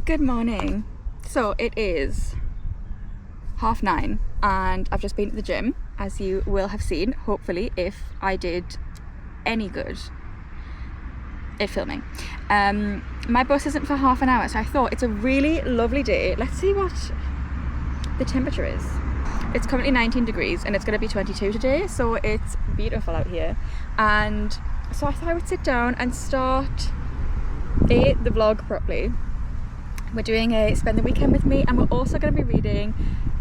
Good morning. So it is 9:30 and I've just been to the gym, as you will have seen, hopefully, if I did any good at filming. My bus isn't for half an hour, so I thought it's a really lovely day. Let's see what the temperature is. It's currently 19 degrees and it's going to be 22 today, so it's beautiful out here. And so I thought I would sit down and start the vlog properly. We're doing a spend the weekend with me, and we're also going to be reading,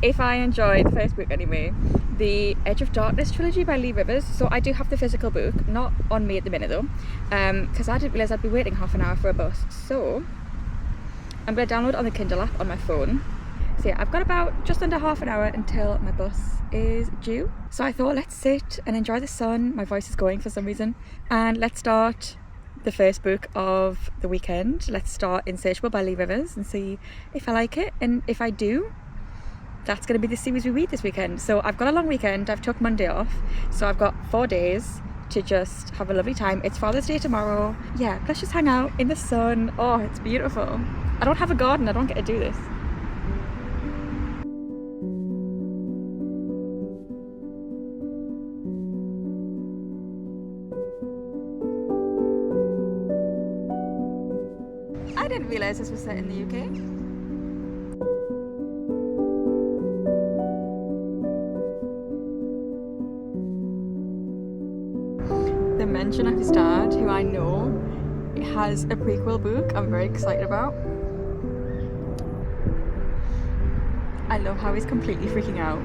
if I enjoy the first book anyway, the Edge of Darkness Trilogy by Leigh Rivers. So I do have the physical book, not on me at the minute though, because I didn't realise I'd be waiting half an hour for a bus. So I'm going to download it on the Kindle app on my phone. So yeah, I've got about just under half an hour until my bus is due. So I thought, let's sit and enjoy the sun. My voice is going for some reason. And let's start the first book of the weekend. Let's start Insatiable by Leigh Rivers and see if I like it. And if I do, that's going to be the series we read this weekend. So I've got a long weekend. I've took Monday off. So I've got 4 days to just have a lovely time. It's Father's Day tomorrow. Yeah, let's just hang out in the sun. Oh, it's beautiful. I don't have a garden. I don't get to do this. I didn't realise this was set in the UK. The mention of his dad, who I know has a prequel book I'm very excited about. I love how he's completely freaking out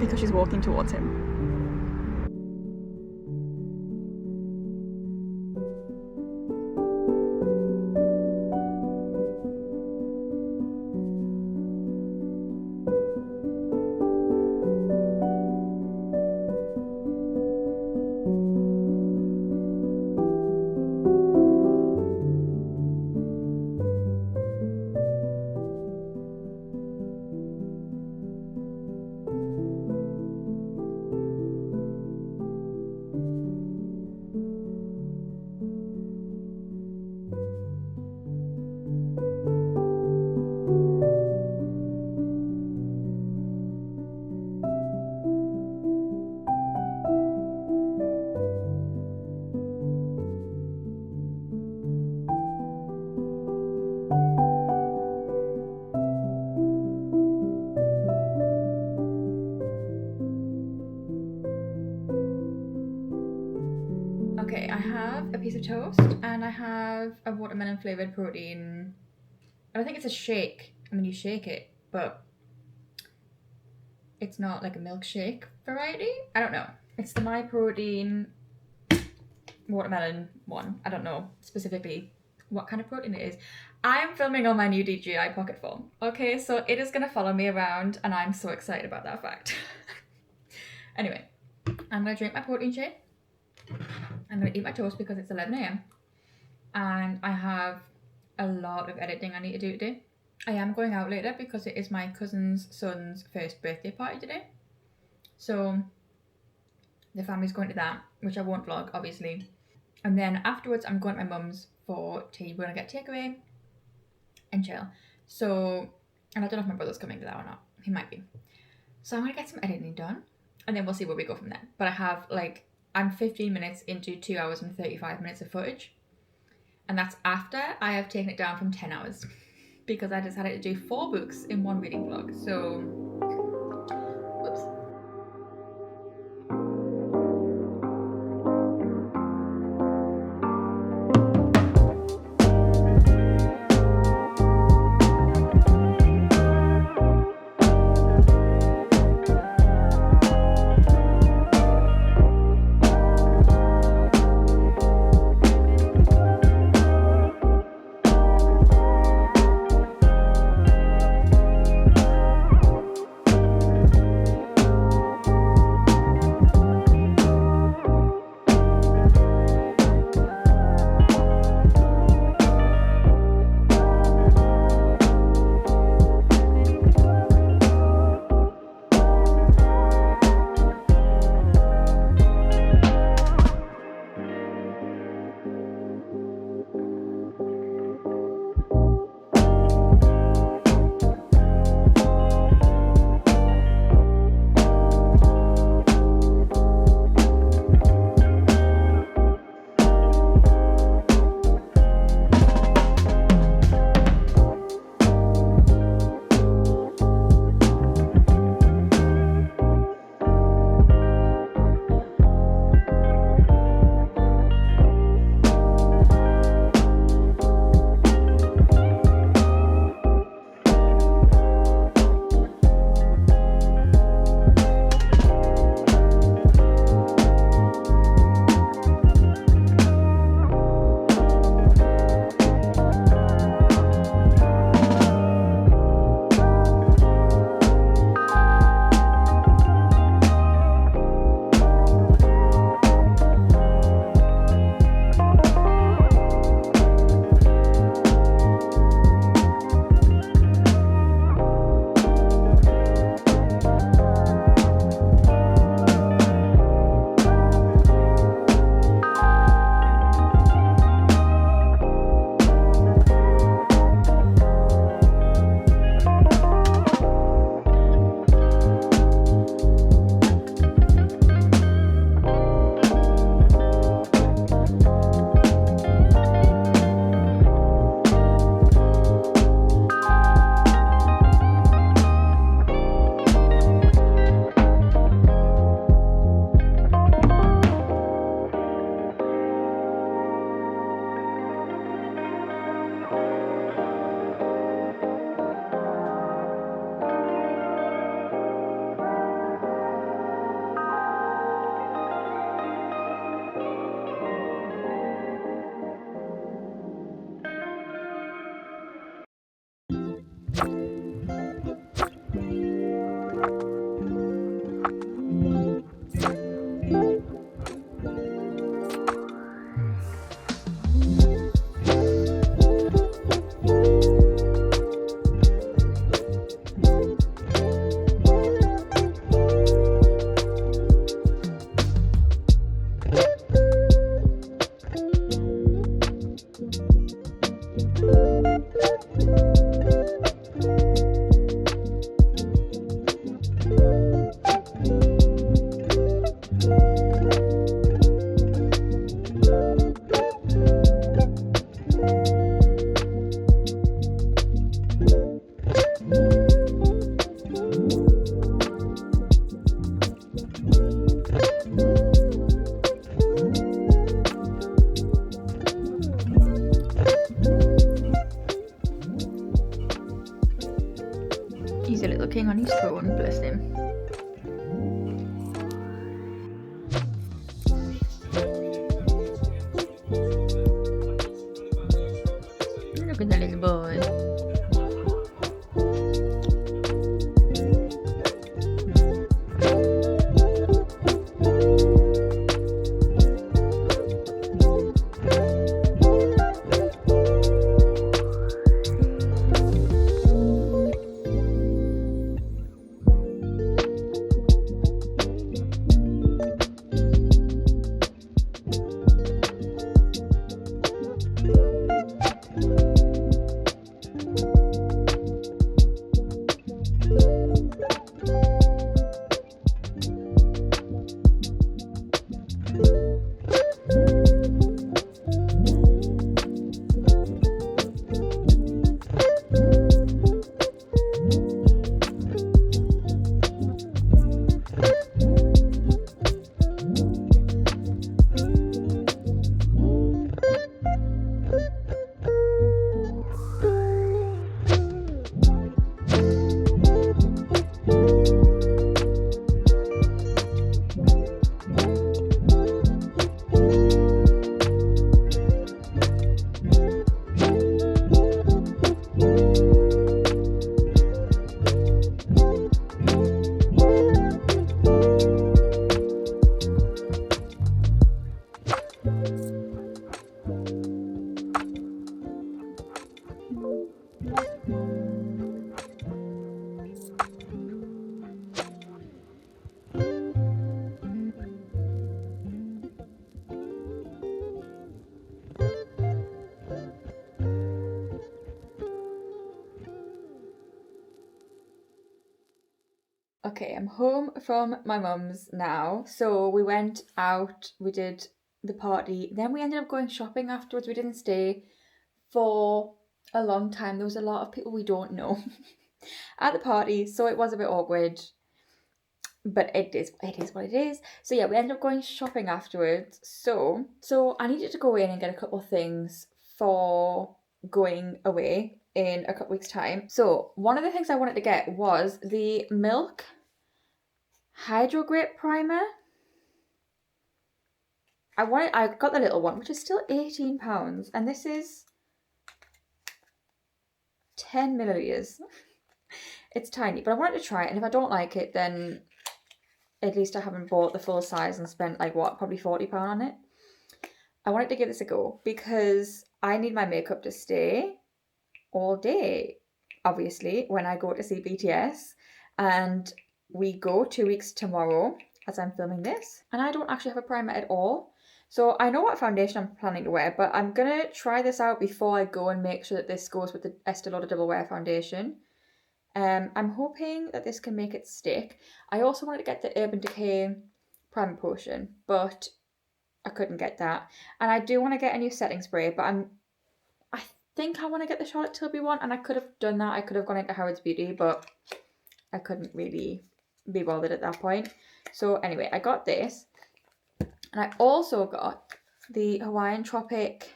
because she's walking towards him. Okay, I have a piece of toast and I have a watermelon flavoured protein. I don't think it's a shake. I mean, you shake it, but it's not like a milkshake variety. I don't know. It's the My Protein watermelon one. I don't know specifically what kind of protein it is. I am filming on my new DJI Pocket phone. Okay, so it is going to follow me around and I'm so excited about that fact. Anyway, I'm going to drink my protein shake. I'm going to eat my toast because it's 11 a.m. and I have a lot of editing I need to do today. I am going out later because it is my cousin's son's first birthday party today. So the family's going to that, which I won't vlog, obviously. And then afterwards, I'm going to my mum's for tea. We're going to get takeaway and chill. So, and I don't know if my brother's coming to that or not. He might be. So I'm going to get some editing done and then we'll see where we go from there. But I have I'm 15 minutes into 2 hours and 35 minutes of footage. And that's after I have taken it down from 10 hours. Because I decided to do 4 books in one reading vlog. So, whoops. Okay, I'm home from my mum's now. So we went out, we did the party, then we ended up going shopping afterwards. We didn't stay for a long time. There was a lot of people we don't know at the party, so it was a bit awkward. But it is what it is. So yeah, we ended up going shopping afterwards. So I needed to go in and get a couple of things for going away in a couple weeks' time. So one of the things I wanted to get was the Milk Hydro Grip Primer. I got the little one, which is still £18, and this is 10 milliliters. It's tiny, but I wanted to try it, and if I don't like it, then at least I haven't bought the full size and spent like what, probably £40 on it. I wanted to give this a go because I need my makeup to stay all day, obviously, when I go to see BTS, and we go 2 weeks tomorrow as I'm filming this, and I don't actually have a primer at all. So I know what foundation I'm planning to wear, but I'm gonna try this out before I go and make sure that this goes with the Estee Lauder Double Wear foundation. I'm hoping that this can make it stick. I also wanted to get the Urban Decay primer potion, but I couldn't get that. And I do want to get a new setting spray, but I think I want to get the Charlotte Tilbury one, and I could have done that. I could have gone into Howard's Beauty, but I couldn't really be bothered at that point. So anyway, I got this, and I also got the Hawaiian Tropic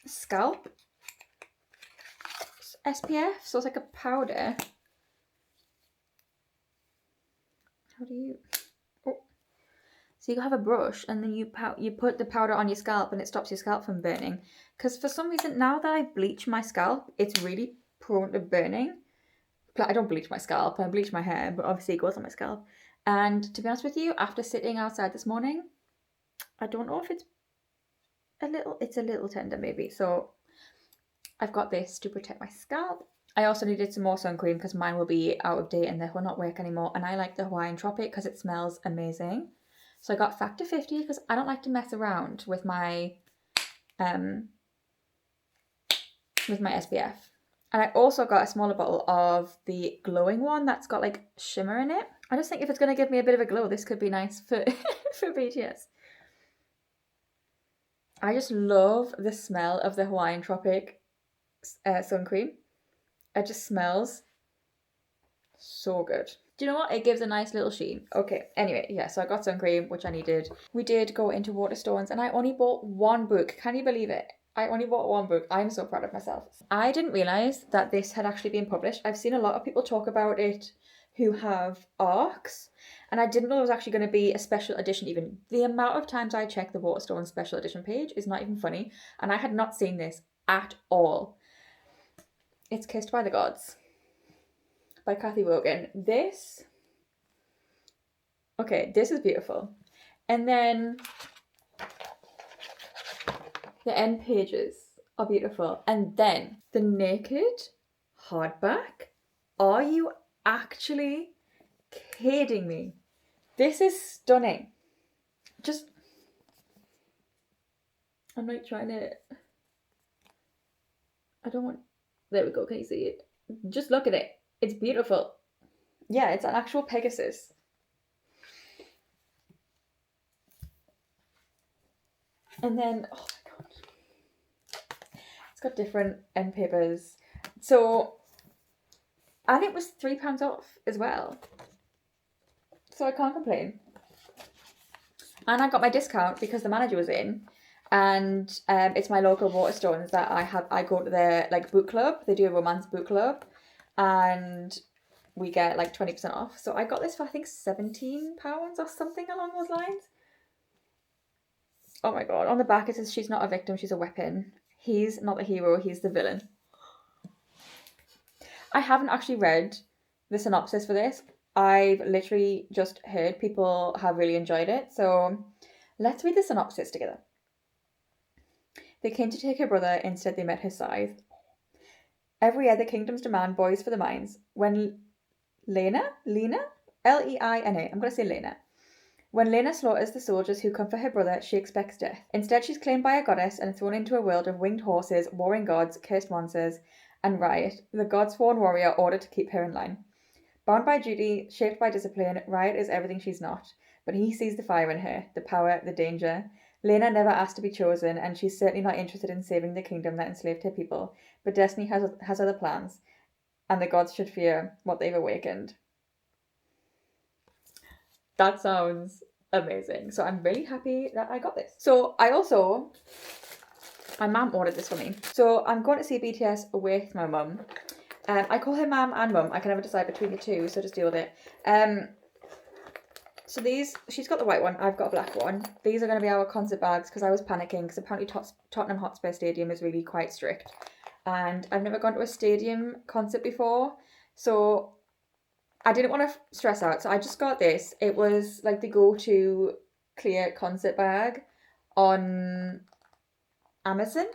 scalp SPF. So it's like a powder. How do you... Oh. So you have a brush, and then you put the powder on your scalp, and it stops your scalp from burning. Because for some reason, now that I bleach my scalp, it's really prone to burning. I don't bleach my scalp, I bleach my hair, but obviously it goes on my scalp. And to be honest with you, after sitting outside this morning, I don't know if it's a little tender maybe. So I've got this to protect my scalp. I also needed some more sun cream because mine will be out of date and therefore not work anymore. And I like the Hawaiian Tropic because it smells amazing. So I got Factor 50 because I don't like to mess around with my SPF. And I also got a smaller bottle of the glowing one that's got like shimmer in it. I just think if it's going to give me a bit of a glow, this could be nice for for BTS. I just love the smell of the Hawaiian Tropic sun cream. It just smells so good. Do you know what? It gives a nice little sheen. Okay, anyway, yeah, so I got sun cream, which I needed. We did go into Waterstones, and I only bought one book. Can you believe it? I only bought one book. I'm so proud of myself. I didn't realise that this had actually been published. I've seen a lot of people talk about it who have ARCs, and I didn't know there was actually going to be a special edition even. The amount of times I check the Waterstones special edition page is not even funny, and I had not seen this at all. It's Kissed by the Gods by Kathy Wogan. This is beautiful. And then the end pages are beautiful. And then the naked hardback. Are you actually kidding me? This is stunning. I'm like trying to... There we go, can you see it? Just look at it. It's beautiful. Yeah, it's an actual Pegasus. And then, oh my god. It's got different end papers. So, and it was £3 off as well. So I can't complain. And I got my discount because the manager was in. And it's my local Waterstones that I go to their like book club. They do a romance book club. And we get like 20% off. So I got this for I think £17 or something along those lines. Oh my god. On the back it says she's not a victim, she's a weapon. He's not the hero, he's the villain. I haven't actually read the synopsis for this. I've literally just heard people have really enjoyed it. So let's read the synopsis together. They came to take her brother, instead they met his scythe. Every year the kingdoms demand boys for the mines. When Lena? Leina, I'm going to say Lena. When Lena slaughters the soldiers who come for her brother, she expects death. Instead, she's claimed by a goddess and thrown into a world of winged horses, warring gods, cursed monsters, and Riot, the God-sworn warrior ordered to keep her in line. Bound by duty, shaped by discipline, Riot is everything she's not. But he sees the fire in her, the power, the danger. Lena never asked to be chosen, and she's certainly not interested in saving the kingdom that enslaved her people. But Destiny has other plans, and the gods should fear what they've awakened. That sounds amazing. So I'm really happy that I got this. So my mum ordered this for me. So I'm going to see BTS with my mum. I call her mum and mum. I can never decide between the two, so just deal with it. So these, she's got the white one, I've got a black one. These are going to be our concert bags because I was panicking because apparently Tottenham Hotspur Stadium is really quite strict. And I've never gone to a stadium concert before, so I didn't want to stress out. So I just got this. It was like the go-to clear concert bag on Amazon,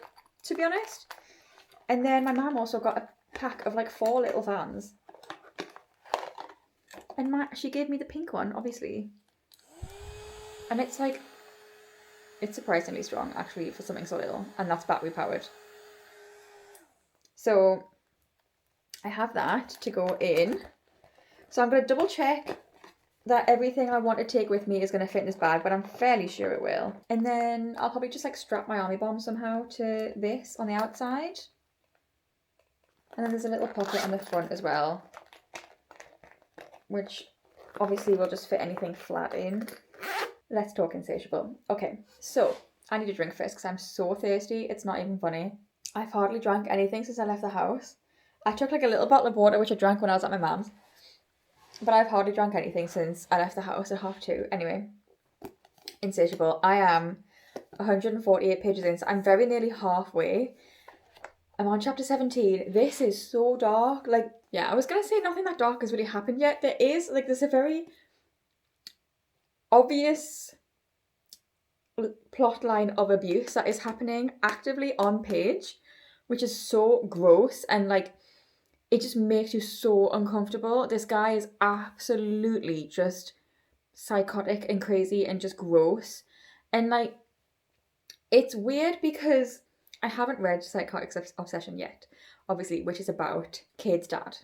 to be honest. And then my mum also got a pack of like 4 little fans. And she gave me the pink one, obviously. And it's like, it's surprisingly strong, actually, for something so little. And that's battery powered. So, I have that to go in. So I'm going to double check that everything I want to take with me is going to fit in this bag, but I'm fairly sure it will. And then I'll probably just like strap my army bomb somehow to this on the outside. And then there's a little pocket on the front as well, which obviously will just fit anything flat in. Let's talk insatiable. Okay, so I need a drink first because I'm so thirsty. It's not even funny. I've hardly drank anything since I left the house. I took like a little bottle of water, which I drank when I was at my mum's. But I've hardly drank anything since I left the house at 2:30. Anyway, insatiable. I am 148 pages in, so I'm very nearly halfway. I'm on chapter 17. This is so dark. Like, yeah, I was going to say nothing that dark has really happened yet. There's a very obvious plot line of abuse that is happening actively on page, which is so gross and like, it just makes you so uncomfortable. This guy is absolutely just psychotic and crazy and just gross. And like, it's weird because I haven't read Psychotic Obsession yet, obviously, which is about Cade's dad.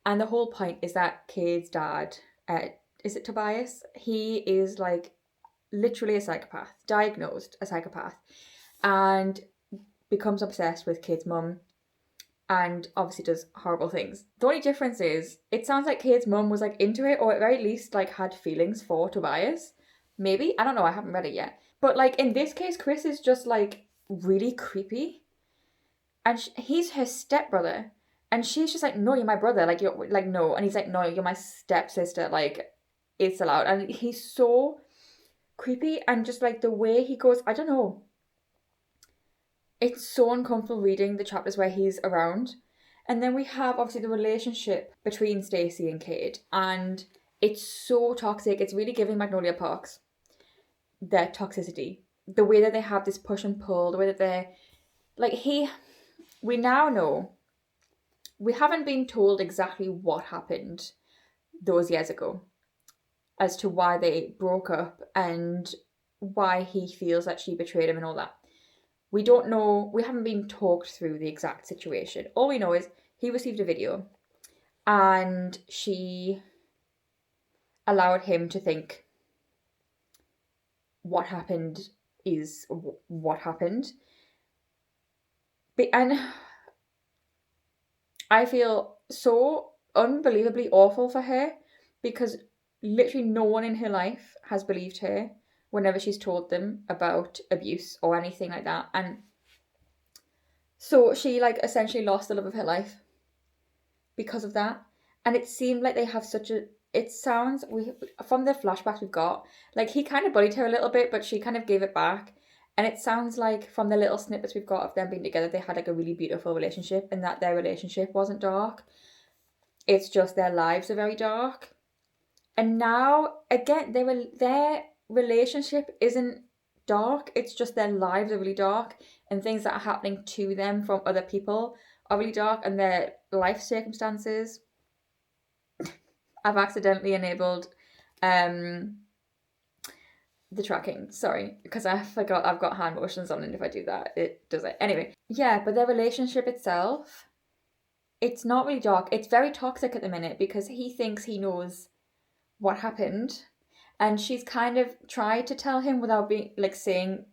And the whole point is that Cade's dad, is it Tobias? He is like literally a psychopath, diagnosed a psychopath, and becomes obsessed with Cade's mum and obviously does horrible things. The only difference is, it sounds like Cade's mum was like into it, or at very least like had feelings for Tobias. Maybe? I don't know, I haven't read it yet. But like in this case, Chris is just like really creepy. And he's her stepbrother. And she's just like, no, you're my brother. Like, you're like, no. And he's like, no, you're my stepsister. Like, it's allowed. And he's so creepy. And just like the way he goes, I don't know. It's so uncomfortable reading the chapters where he's around. And then we have obviously the relationship between Stacey and Cade. And it's so toxic. It's really giving Magnolia Parks their toxicity. The way that they have this push and pull. The way that they're like, we now know, we haven't been told exactly what happened those years ago as to why they broke up and why he feels that she betrayed him and all that. We don't know, we haven't been talked through the exact situation. All we know is he received a video and she allowed him to think what happened is what happened. And I feel so unbelievably awful for her because literally no one in her life has believed her whenever she's told them about abuse or anything like that. And so she like essentially lost the love of her life because of that. And it seemed like they have it sounds, from the flashbacks we've got, like he kind of bullied her a little bit, but she kind of gave it back. And it sounds like from the little snippets we've got of them being together, they had like a really beautiful relationship, and that their relationship wasn't dark. It's just their lives are very dark. And now, again, their relationship isn't dark. It's just their lives are really dark, and things that are happening to them from other people are really dark, and their life circumstances. I've accidentally enabled the tracking, sorry, because I forgot I've got hand motions on, and if I do that, it does it. Anyway, yeah, but their relationship itself it's not really dark. It's very toxic at the minute because he thinks he knows what happened, and she's kind of tried to tell him without being like saying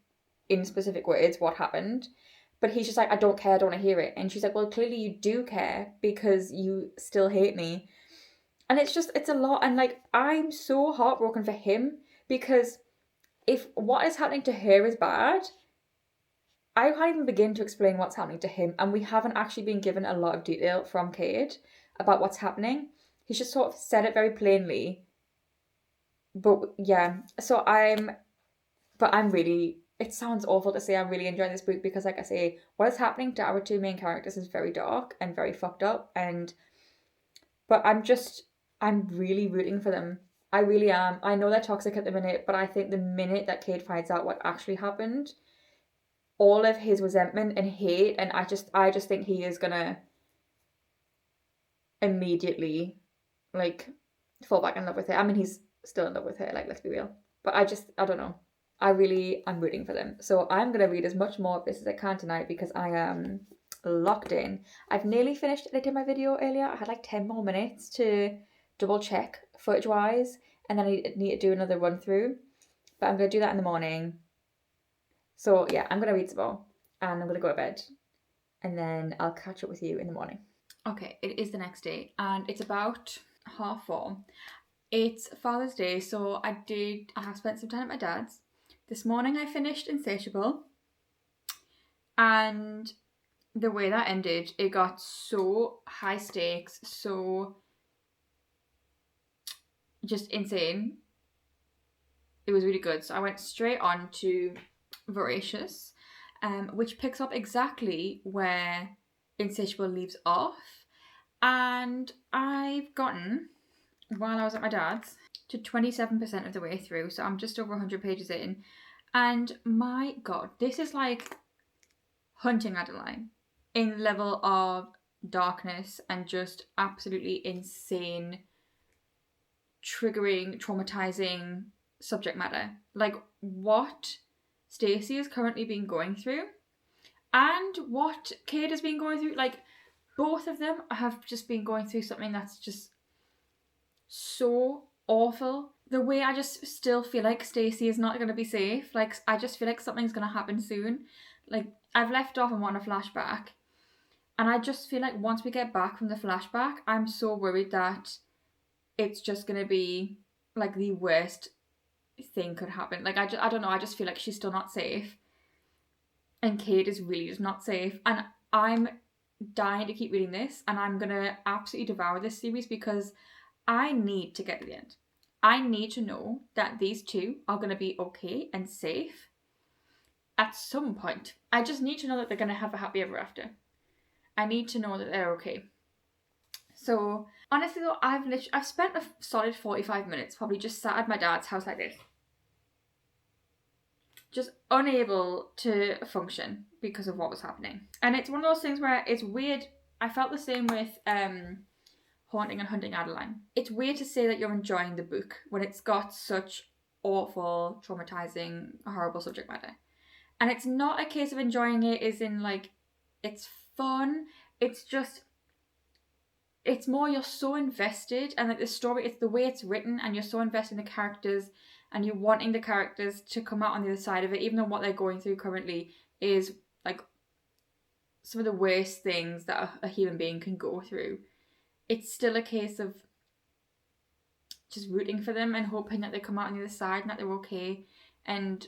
in specific words what happened. But he's just like, I don't care, I don't want to hear it. And she's like, well, clearly you do care because you still hate me. And it's a lot. And like, I'm so heartbroken for him because if what is happening to her is bad, I can't even begin to explain what's happening to him. And we haven't actually been given a lot of detail from Cade about what's happening. He's just sort of said it very plainly. But yeah, I'm really, it sounds awful to say I'm really enjoying this book because, like I say, what is happening to our two main characters is very dark and very fucked up. But I'm really rooting for them. I really am. I know they're toxic at the minute, but I think the minute that Cade finds out what actually happened, all of his resentment and hate, and I just think he is gonna immediately like fall back in love with her. I mean, he's still in love with her, like, let's be real. But I don't know. I'm rooting for them. So I'm gonna read as much more of this as I can tonight because I am locked in. I've nearly finished editing my video earlier. I had like 10 more minutes to double check footage wise, and then I need to do another run through. But I'm gonna do that in the morning. So yeah, I'm gonna read some more and I'm gonna go to bed. And then I'll catch up with you in the morning. Okay, it is the next day and it's about 4:30. It's Father's Day, so I have spent some time at my dad's. This morning I finished Insatiable, and the way that ended, it got so high stakes, so just insane. It was really good. So I went straight on to Voracious, which picks up exactly where Insatiable leaves off. And I've gotten, while I was at my dad's, to 27% of the way through, so I'm just over 100 pages in, and my god, this is like Hunting Adeline in level of darkness and just absolutely insane, triggering, traumatizing subject matter. Like what Stacey is currently been going through and what Cade has been going through, like both of them have just been going through something that's just so awful. The way I just still feel like Stacey is not going to be safe. Like I just feel like something's going to happen soon. Like I've left off and want a flashback, and I just feel like once we get back from the flashback, I'm so worried that it's just going to be like the worst thing could happen. Like I don't know, I just feel like she's still not safe and Cade is really just not safe, and I'm dying to keep reading this, and I'm gonna absolutely devour this series because I need to get to the end. I need to know that these two are gonna be okay and safe at some point. I just need to know that they're gonna have a happy ever after. I need to know that they're okay. So honestly though, I've spent a solid 45 minutes probably just sat at my dad's house like this, just unable to function because of what was happening. And it's one of those things where it's weird. I felt the same with Haunting and Hunting Adeline. It's weird to say that you're enjoying the book when it's got such awful, traumatizing, horrible subject matter. And it's not a case of enjoying it as in like it's fun. It's just, it's more you're so invested, and like the story, it's the way it's written, and you're so invested in the characters and you're wanting the characters to come out on the other side of it, even though what they're going through currently is like some of the worst things that a human being can go through. It's still a case of just rooting for them and hoping that they come out on the other side and that they're okay. And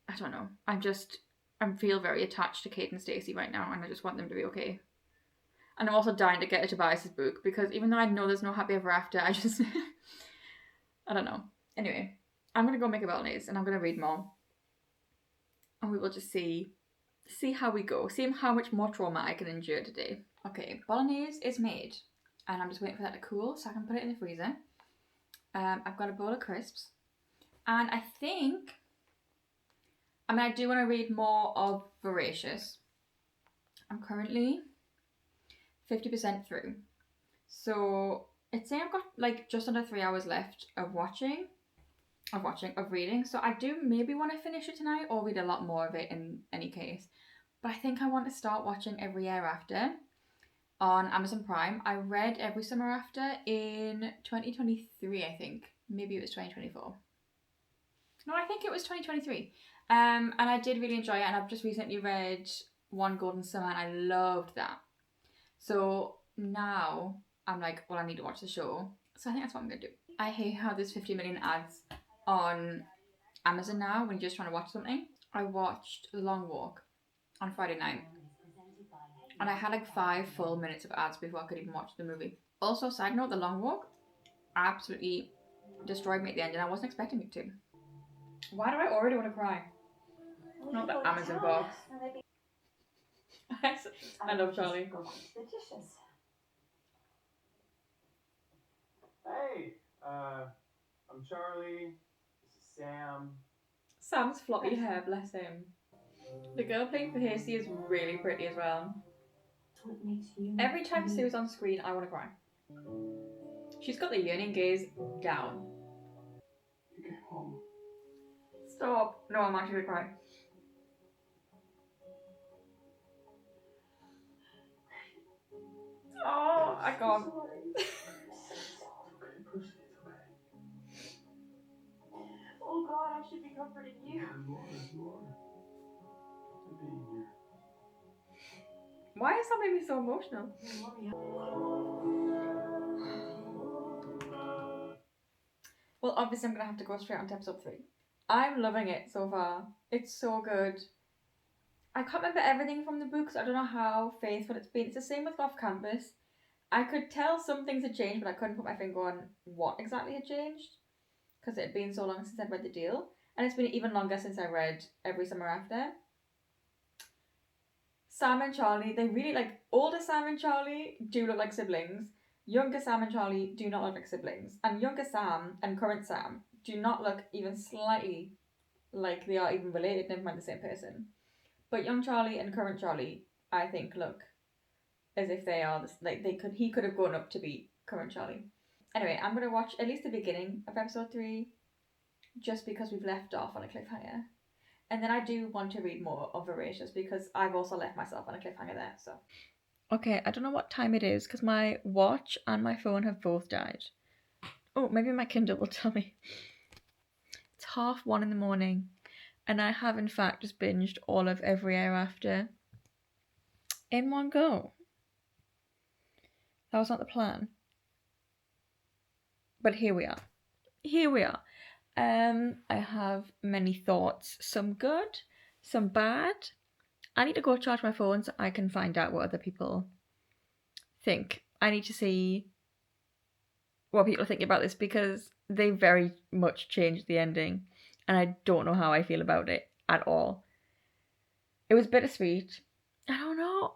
I don't know, I feel very attached to Kate and Stacey right now, and I just want them to be okay. And I'm also dying to get to Tobias's book because even though I know there's no happy ever after, I just I don't know. Anyway, I'm gonna go make a bolognese and I'm gonna read more, and we will just see how we go. See how much more trauma I can endure today. Okay, bolognese is made, and I'm just waiting for that to cool so I can put it in the freezer. I've got a bowl of crisps, and I do want to read more of Voracious. I'm currently 50% through, so it's saying I've got like just under 3 hours left of reading. So I do maybe want to finish it tonight or read a lot more of it in any case. But I think I want to start watching every year after. on Amazon Prime. I read Every Summer After in 2023, I think. Maybe it was 2024. No, I think it was 2023. And I did really enjoy it, and I've just recently read One Golden Summer, and I loved that. So now I'm like, well, I need to watch the show. So I think that's what I'm going to do. I hate how there's 50 million ads on Amazon now when you're just trying to watch something. I watched The Long Walk on Friday night, and I had like 5 full minutes of ads before I could even watch the movie. Also, side note, The Long Walk absolutely destroyed me at the end, and I wasn't expecting it to. Why do I already want to cry? Not the Amazon box. I love Charlie. Hey, I'm Charlie. This is Sam. Sam's floppy hair, bless him. The girl playing for Hasty is really pretty as well. Every time Sue's on screen, I want to cry. She's got the yearning gaze down. You came home. Stop. No, I'm actually going to cry. Oh, I can't. It's okay, Percy. It's okay. Oh God, I should be comforting you. Yeah, you are. I'm being here. Why is that making me so emotional? Well, obviously I'm going to have to go straight on to episode 3. I'm loving it so far. It's so good. I can't remember everything from the books. I don't know how faithful it's been. It's the same with Off Campus. I could tell some things had changed, but I couldn't put my finger on what exactly had changed because it had been so long since I'd read the deal. And it's been even longer since I read Every Summer After. Sam and Charlie, they really like, older Sam and Charlie do look like siblings. Younger Sam and Charlie do not look like siblings. And younger Sam and current Sam do not look even slightly like they are even related, never mind the same person. But young Charlie and current Charlie, I think, look as if they are like he could have grown up to be current Charlie. Anyway, I'm gonna watch at least the beginning of episode 3, just because we've left off on a cliffhanger. And then I do want to read more of Voracious because I've also left myself on a cliffhanger there. So okay, I don't know what time it is because my watch and my phone have both died. Oh, maybe my Kindle will tell me. It's 1:30 in the morning, and I have in fact just binged all of Every Year After in one go. That was not the plan, but here we are. Here we are. I have many thoughts, some good, some bad. I need to go charge my phone so I can find out what other people think. I need to see what people think about this because they very much changed the ending, and I don't know how I feel about it at all. It was bittersweet. I don't know.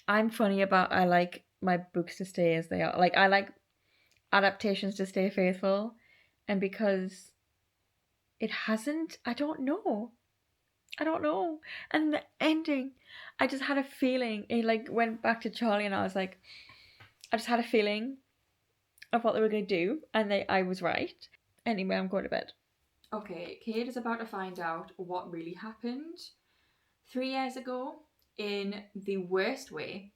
I'm funny about I like my books to stay as they are. Like I like adaptations to stay faithful, and because it hasn't, I don't know. And the ending, I just had a feeling. It like went back to Charlie, and I was like, I just had a feeling of what they were going to do, and I was right. Anyway, I'm going to bed. Okay, Kate is about to find out what really happened 3 years ago in the worst way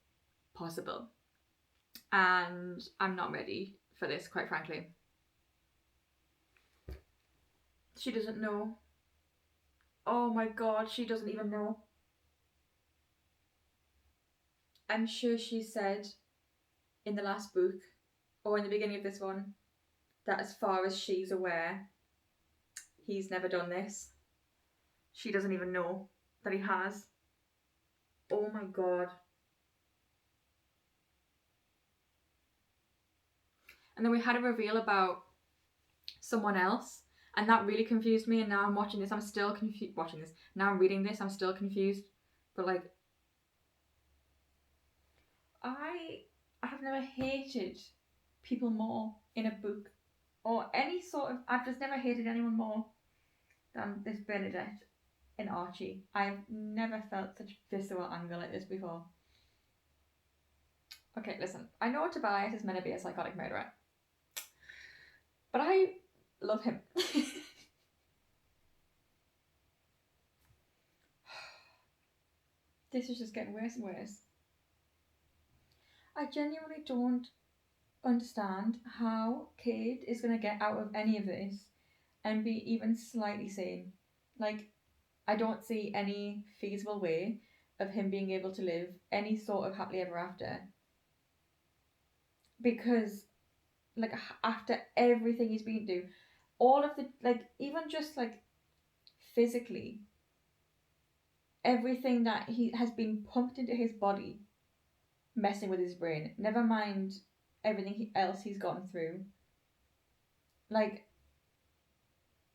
possible. And I'm not ready for this, quite frankly. She doesn't know. Oh my god, she doesn't even know. I'm sure she said in the last book, or in the beginning of this one, that as far as she's aware, he's never done this. She doesn't even know that he has. Oh my god. And then we had a reveal about someone else, and that really confused me. And now I'm watching this, I'm still confused. Watching this, now I'm reading this, I'm still confused. But like, I have never hated people more in a book or any sort of. I've just never hated anyone more than this Bernadette and Archie. I've never felt such visceral anger like this before. Okay, listen. I know Tobias is meant to be a psychotic murderer, but I love him. This is just getting worse and worse. I genuinely don't understand how Cade is going to get out of any of this and be even slightly sane. Like, I don't see any feasible way of him being able to live any sort of happily ever after because, like, after everything he's been through, all of the, like, even just like physically, everything that he has been pumped into his body, messing with his brain, never mind everything else he's gone through. Like,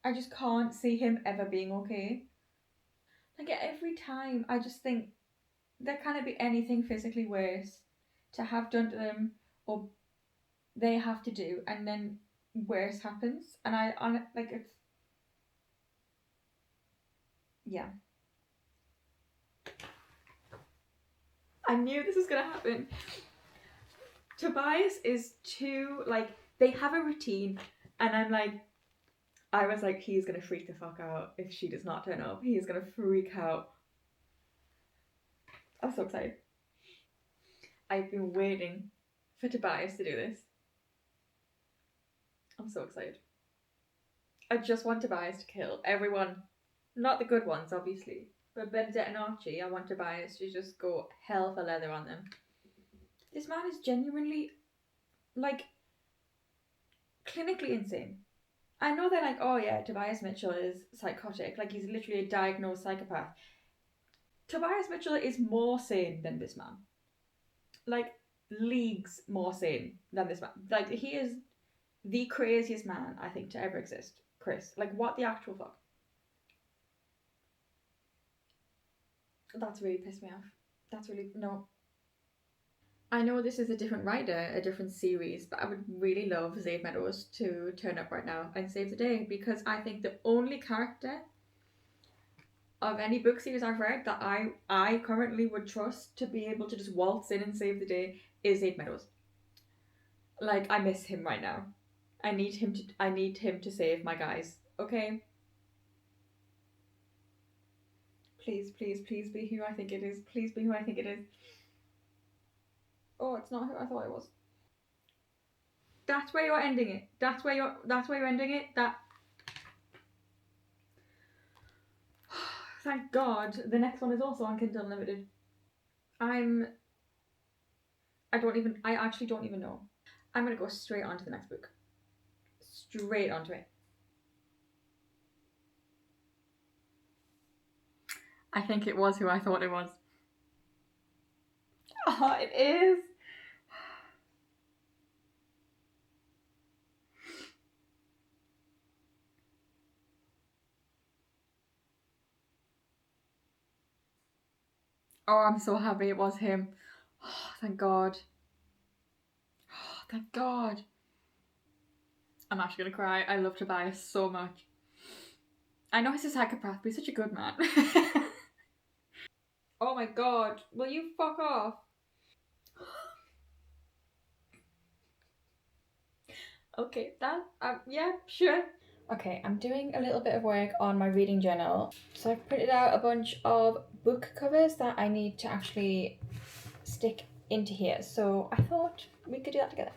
I just can't see him ever being okay. Like, every time, I just think there can't be anything physically worse to have done to them or they have to do, and then worse happens. And I like it's yeah. I knew this was gonna happen. Tobias is too like they have a routine, and I was like, he's gonna freak the fuck out if she does not turn up. He's gonna freak out. I'm so excited. I've been waiting for Tobias to do this. I'm so excited. I just want Tobias to kill everyone. Not the good ones, obviously. But Bernadette and Archie, I want Tobias to just go hell for leather on them. This man is genuinely, like, clinically insane. I know they're like, oh yeah, Tobias Mitchell is psychotic. Like, he's literally a diagnosed psychopath. Tobias Mitchell is more sane than this man. Like, leagues more sane than this man. Like, he is the craziest man, I think, to ever exist. Chris. Like, what the actual fuck? That's really pissed me off. That's really. No. I know this is a different writer, a different series, but I would really love Zaid Meadows to turn up right now and save the day because I think the only character of any book series I've read that I currently would trust to be able to just waltz in and save the day is Zaid Meadows. Like, I miss him right now. I need him to save my guys. Okay? Please, please, please be who I think it is. Please be who I think it is. Oh, it's not who I thought it was. That's where you're ending it. That's where you're ending it. That thank God the next one is also on Kindle Unlimited. I actually don't even know. I'm gonna go straight on to the next book. Straight onto it. I think it was who I thought it was. Oh, it is. Oh, I'm so happy it was him. Oh, thank God. Oh, thank God. I'm actually gonna cry. I love Tobias so much. I know he's a psychopath, but he's such a good man. Oh my God. Will you fuck off? Okay, that, yeah, sure. Okay, I'm doing a little bit of work on my reading journal. So I've printed out a bunch of book covers that I need to actually stick into here. So I thought we could do that together.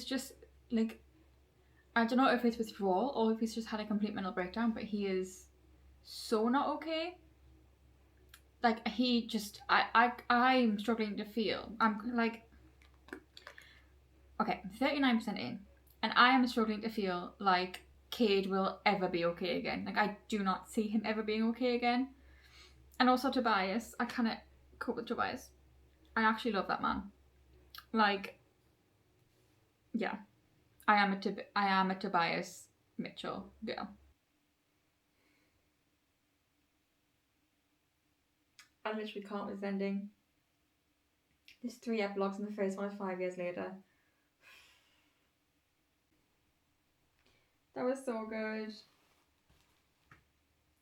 is just like, I don't know if it's withdrawal or if he's just had a complete mental breakdown, but he is so not okay. Like, he just, I'm struggling to feel. I'm like, okay, 39% in, and I am struggling to feel like Cade will ever be okay again. Like, I do not see him ever being okay again. And also Tobias, I cannot cope with Tobias. I actually love that man. Like, yeah, I am a Tobias Mitchell girl. I literally can't with this ending. There's 3 epilogues and the first one is 5 years later. That was so good.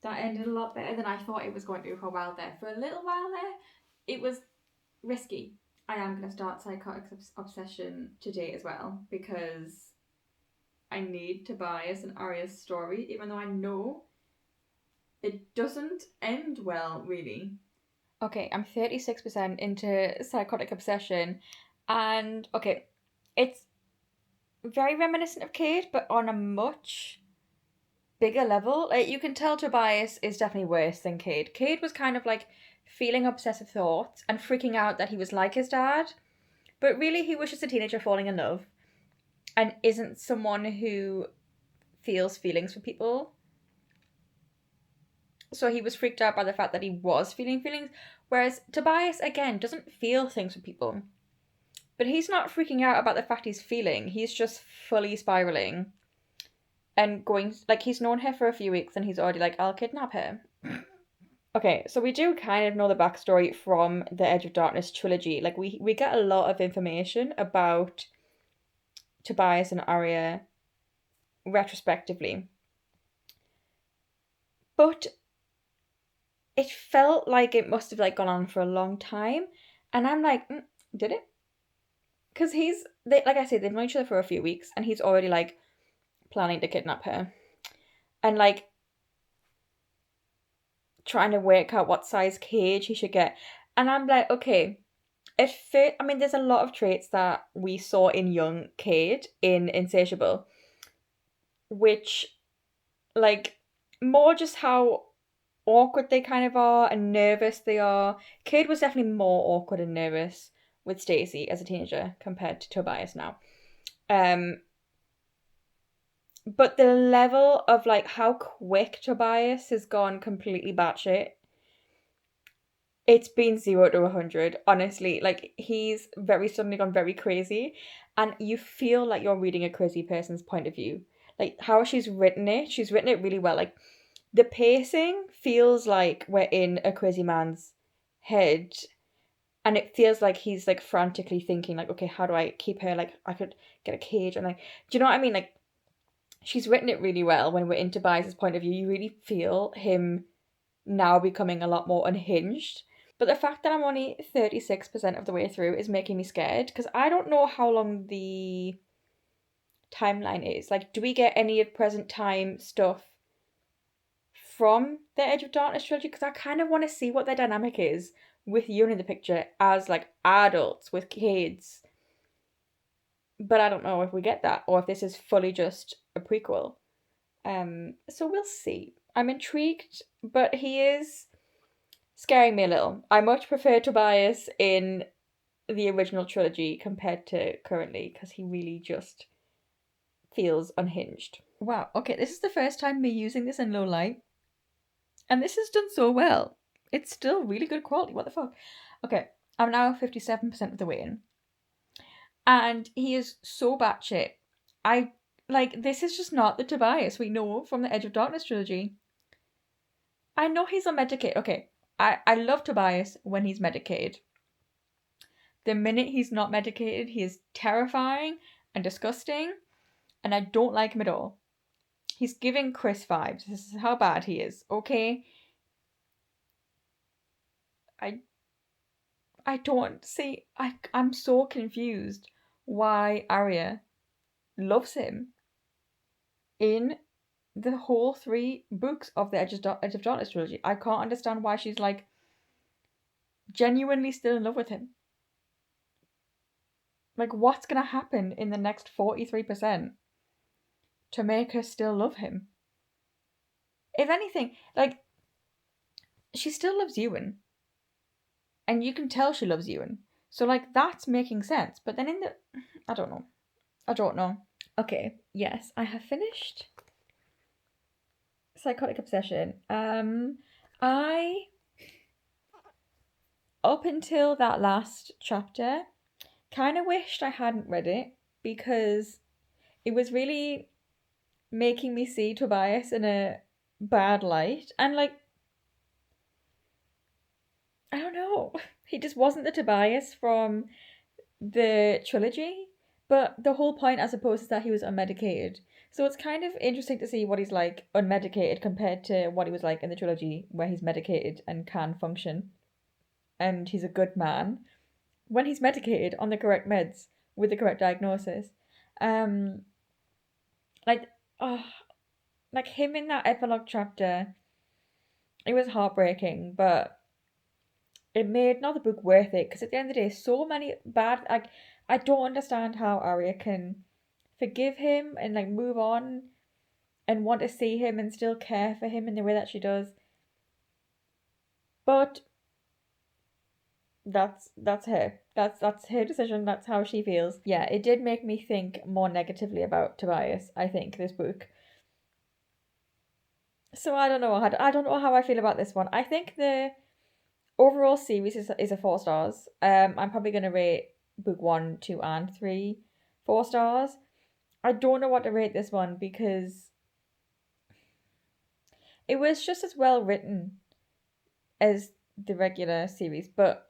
That ended a lot better than I thought it was going to for a while there. For a little while there, it was risky. I am going to start Psychotic Obsession today as well, because I need Tobias and Arya's story, even though I know it doesn't end well, really. Okay, I'm 36% into Psychotic Obsession, and okay, it's very reminiscent of Cade, but on a much bigger level. Like, you can tell Tobias is definitely worse than Cade. Cade was kind of like feeling obsessive thoughts and freaking out that he was like his dad, but really he was just a teenager falling in love and isn't someone who feels feelings for people. So he was freaked out by the fact that he was feeling feelings, whereas Tobias, again, doesn't feel things for people. But he's not freaking out about the fact he's feeling, he's just fully spiraling and going, like, he's known her for a few weeks and he's already like, I'll kidnap her. Okay, so we do kind of know the backstory from the Edge of Darkness trilogy. Like, we get a lot of information about Tobias and Arya retrospectively. But it felt like it must have like gone on for a long time. And I'm like, did it? Because like I said, they've known each other for a few weeks and he's already like planning to kidnap her. And like trying to work out what size cage he should get. And I'm like, okay, I mean, there's a lot of traits that we saw in young Cade in Insatiable, which, like, more just how awkward they kind of are and nervous they are. Cade was definitely more awkward and nervous with Stacey as a teenager compared to Tobias now. But the level of like how quick Tobias has gone completely batshit, it's been 0 to 100, honestly. Like, he's very suddenly gone very crazy, and you feel like you're reading a crazy person's point of view. Like, how she's written it really well. Like, the pacing feels like we're in a crazy man's head, and it feels like he's like frantically thinking like, okay, how do I keep her, like, I could get a cage, and like, do you know what I mean? Like, she's written it really well. When we're in Tobias's point of view, you really feel him now becoming a lot more unhinged. But the fact that I'm only 36% of the way through is making me scared, because I don't know how long the timeline is. Like, do we get any of present time stuff from the Edge of Darkness trilogy? Because I kind of want to see what their dynamic is with Yoon in the picture as like adults with kids. But I don't know if we get that or if this is fully just a prequel. So we'll see. I'm intrigued, but he is scaring me a little. I much prefer Tobias in the original trilogy compared to currently, because he really just feels unhinged. Wow, okay, this is the first time me using this in low light, and this has done so well. It's still really good quality, what the fuck? Okay, I'm now 57% of the way in, and he is so batshit. This is just not the Tobias we know from the Edge of Darkness trilogy. I know he's on Medicaid. Okay, I love Tobias when he's medicated. The minute he's not medicated, he is terrifying and disgusting, and I don't like him at all. He's giving Chris vibes. This is how bad he is, okay? I don't see. I'm so confused why Arya loves him in the whole 3 books of the Edge of Darkness trilogy. I can't understand why she's like genuinely still in love with him. Like, what's going to happen in the next 43% to make her still love him? If anything, like, she still loves Ewan. And you can tell she loves Ewan. So, like, that's making sense. But then I don't know. Okay, yes, I have finished Psychotic Obsession. I, up until that last chapter, kind of wished I hadn't read it because it was really making me see Tobias in a bad light. And, like, I don't know. He just wasn't the Tobias from the trilogy. But the whole point, I suppose, is that he was unmedicated. So it's kind of interesting to see what he's like unmedicated compared to what he was like in the trilogy, where he's medicated and can function. And he's a good man. When he's medicated on the correct meds with the correct diagnosis. Um, like, oh, like him in that epilogue chapter, it was heartbreaking, but it made not the book worth it because at the end of the day, so many bad. Like, I don't understand how Arya can forgive him and like move on and want to see him and still care for him in the way that she does. But that's her. That's her decision. That's how she feels. Yeah, it did make me think more negatively about Tobias, I think, this book. So I don't know. I don't know how I feel about this one. I think the overall series is a 4 stars. I'm probably gonna rate book 1, 2, and 3 4 stars. I don't know what to rate this one because it was just as well written as the regular series, but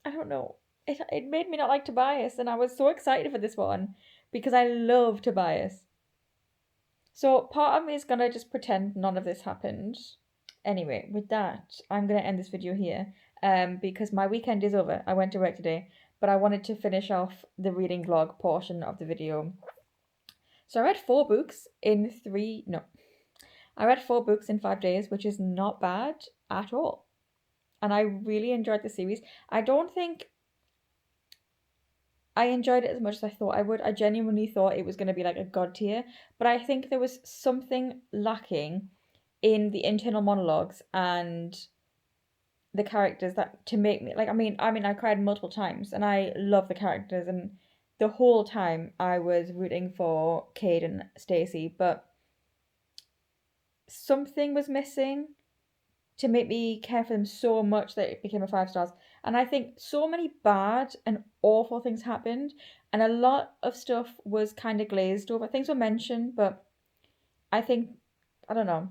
I don't know. It made me not like Tobias, and I was so excited for this one because I love Tobias. So part of me is gonna just pretend none of this happened. Anyway, with that, I'm gonna end this video here. Because my weekend is over. I went to work today, but I wanted to finish off the reading vlog portion of the video. So I read 4 books in 3. No, I read 4 books in 5 days, which is not bad at all. And I really enjoyed the series. I don't think I enjoyed it as much as I thought I would. I genuinely thought it was going to be like a god tier, but I think there was something lacking in the internal monologues and the characters that to make me like I cried multiple times and I love the characters and the whole time I was rooting for Cade and Stacey, but something was missing to make me care for them so much that it became a 5 stars. And I think so many bad and awful things happened, and a lot of stuff was kind of glazed over. Things were mentioned, but I think, I don't know.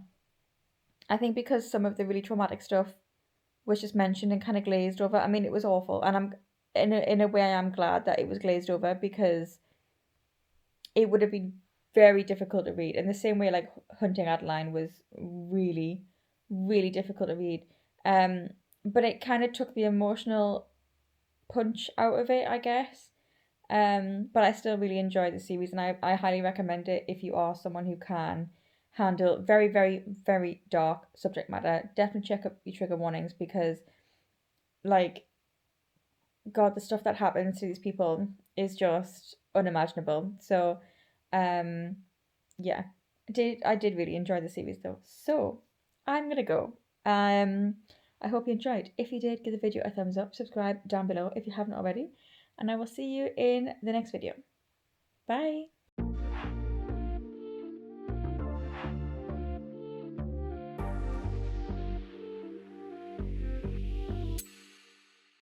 I think because some of the really traumatic stuff was just mentioned and kind of glazed over. I mean, it was awful, and I'm in a way I'm glad that it was glazed over because it would have been very difficult to read. In the same way, like Hunting Adeline was really, really difficult to read. But it kind of took the emotional punch out of it, I guess. But I still really enjoyed the series, and I highly recommend it if you are someone who can handle very, very, very dark subject matter. Definitely check up your trigger warnings because, like, God, the stuff that happens to these people is just unimaginable. So, um, yeah, I did really enjoy the series though. So I'm gonna go. I hope you enjoyed. If you did, give the video a thumbs up, subscribe down below if you haven't already, and I will see you in the next video. Bye.